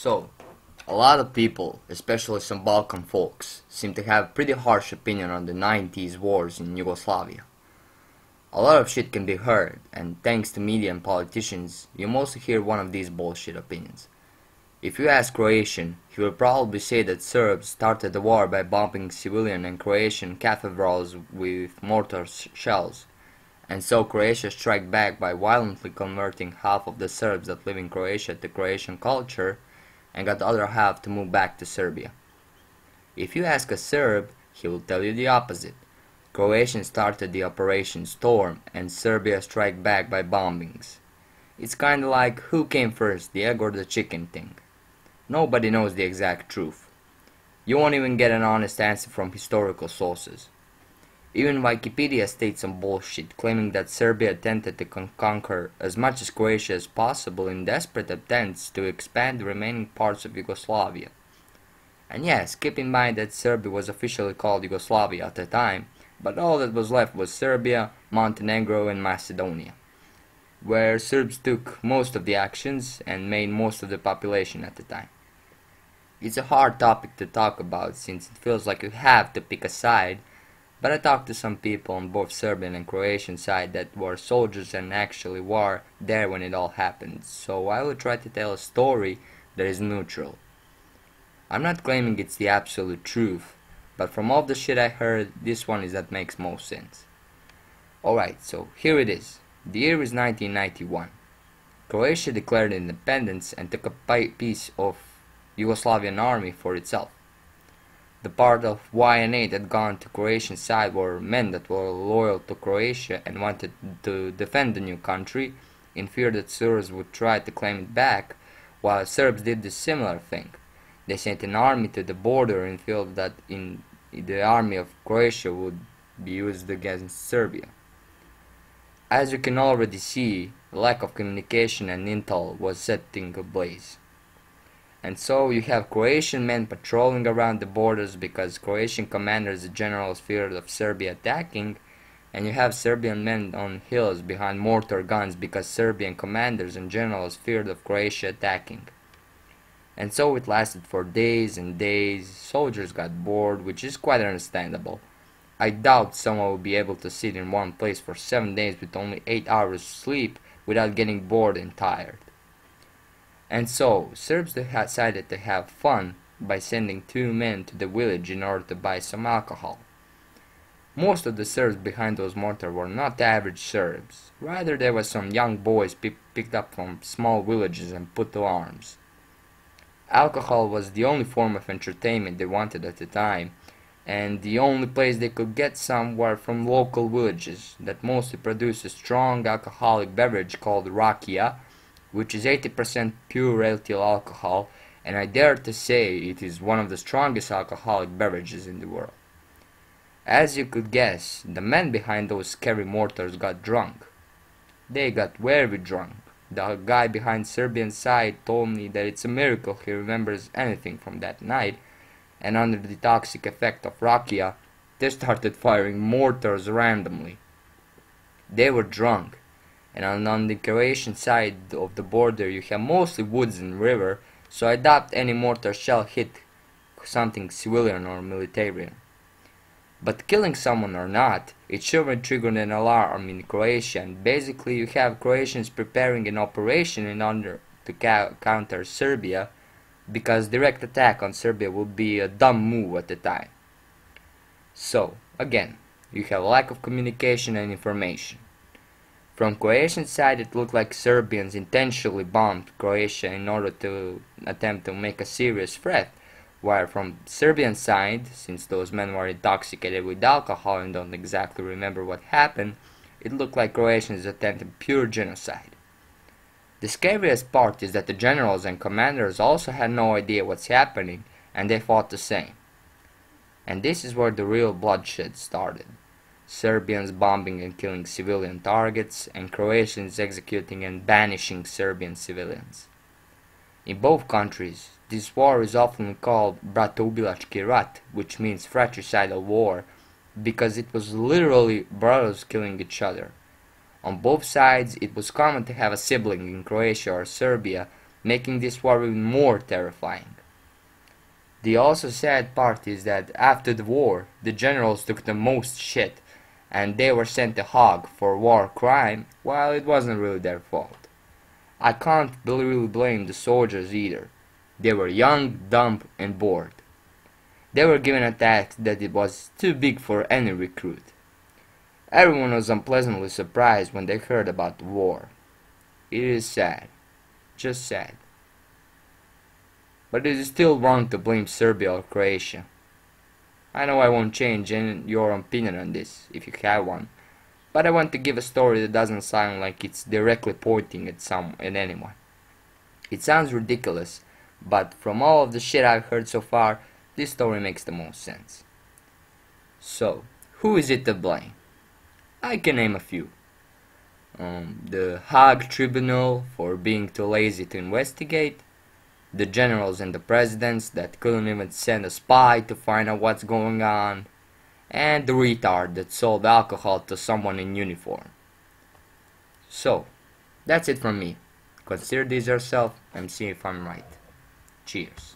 So, a lot of people, especially some Balkan folks, seem to have pretty harsh opinion on the 90s wars in Yugoslavia. A lot of shit can be heard, and thanks to media and politicians, you mostly hear one of these bullshit opinions. If you ask Croatian, he will probably say that Serbs started the war by bombing civilian and Croatian cathedrals with mortar shells, and so Croatia struck back by violently converting half of the Serbs that live in Croatia to Croatian culture and got the other half to move back to Serbia. If you ask a Serb, he will tell you the opposite. Croatians started the Operation Storm and Serbia struck back by bombings. It's kinda like who came first, the egg or the chicken thing. Nobody knows the exact truth. You won't even get an honest answer from historical sources. Even Wikipedia states some bullshit, claiming that Serbia attempted to conquer as much as Croatia as possible in desperate attempts to expand the remaining parts of Yugoslavia. And yes, keep in mind that Serbia was officially called Yugoslavia at the time, but all that was left was Serbia, Montenegro, and Macedonia, where Serbs took most of the actions and made most of the population at the time. It's a hard topic to talk about since it feels like you have to pick a side, but I talked to some people on both Serbian and Croatian side that were soldiers and actually were there when it all happened, so I will try to tell a story that is neutral. I'm not claiming it's the absolute truth, but from all the shit I heard, this one is that makes most sense. Alright, so here it is. The year is 1991. Croatia declared independence and took a piece of Yugoslavian army for itself. The part of YNA that gone to Croatian side were men that were loyal to Croatia and wanted to defend the new country in fear that Serbs would try to claim it back, while Serbs did the similar thing. They sent an army to the border in fear that the army of Croatia would be used against Serbia. As you can already see, the lack of communication and intel was setting ablaze. And so you have Croatian men patrolling around the borders because Croatian commanders and generals feared of Serbia attacking, and you have Serbian men on hills behind mortar guns because Serbian commanders and generals feared of Croatia attacking. And so it lasted for days and days. Soldiers got bored, which is quite understandable. I doubt someone will be able to sit in one place for 7 days with only 8 hours sleep without getting bored and tired. And so, Serbs decided to have fun by sending 2 men to the village in order to buy some alcohol. Most of the Serbs behind those mortars were not average Serbs. Rather, there were some young boys picked up from small villages and put to arms. Alcohol was the only form of entertainment they wanted at the time, and the only place they could get some were from local villages that mostly produce a strong alcoholic beverage called rakia, which is 80% pure ethyl alcohol, and I dare to say it is one of the strongest alcoholic beverages in the world. As you could guess, the men behind those scary mortars got drunk. They got very drunk. The guy behind Serbian side told me that it's a miracle he remembers anything from that night, and under the toxic effect of rakia, they started firing mortars randomly. They were drunk, and on the Croatian side of the border you have mostly woods and river, so I doubt any mortar shell hit something civilian or military. But killing someone or not, it sure triggered an alarm in Croatia, and basically you have Croatians preparing an operation in order to counter Serbia, because direct attack on Serbia would be a dumb move at the time. So, again, you have lack of communication and information. From Croatian side it looked like Serbians intentionally bombed Croatia in order to attempt to make a serious threat, while from Serbian side, since those men were intoxicated with alcohol and don't exactly remember what happened, it looked like Croatians attempted pure genocide. The scariest part is that the generals and commanders also had no idea what's happening, and they fought the same. And this is where the real bloodshed started. Serbians bombing and killing civilian targets, and Croatians executing and banishing Serbian civilians. In both countries, this war is often called Bratoubilački rat, which means fratricidal war, because it was literally brothers killing each other. On both sides, it was common to have a sibling in Croatia or Serbia making this war even more terrifying. The also sad part is that after the war, the generals took the most shit, and they were sent to Hague for war crime, while it wasn't really their fault. I can't really blame the soldiers either. They were young, dumb, and bored. They were given a task that it was too big for any recruit. Everyone was unpleasantly surprised when they heard about the war. It is sad. Just sad. But it is still wrong to blame Serbia or Croatia. I know I won't change your opinion on this, if you have one, but I want to give a story that doesn't sound like it's directly pointing at anyone. It sounds ridiculous, but from all of the shit I've heard so far, this story makes the most sense. So, who is it to blame? I can name a few. The Hague Tribunal for being too lazy to investigate, the generals and the presidents that couldn't even send a spy to find out what's going on, and the retard that sold alcohol to someone in uniform. So, that's it from me. Consider this yourself and see if I'm right. Cheers.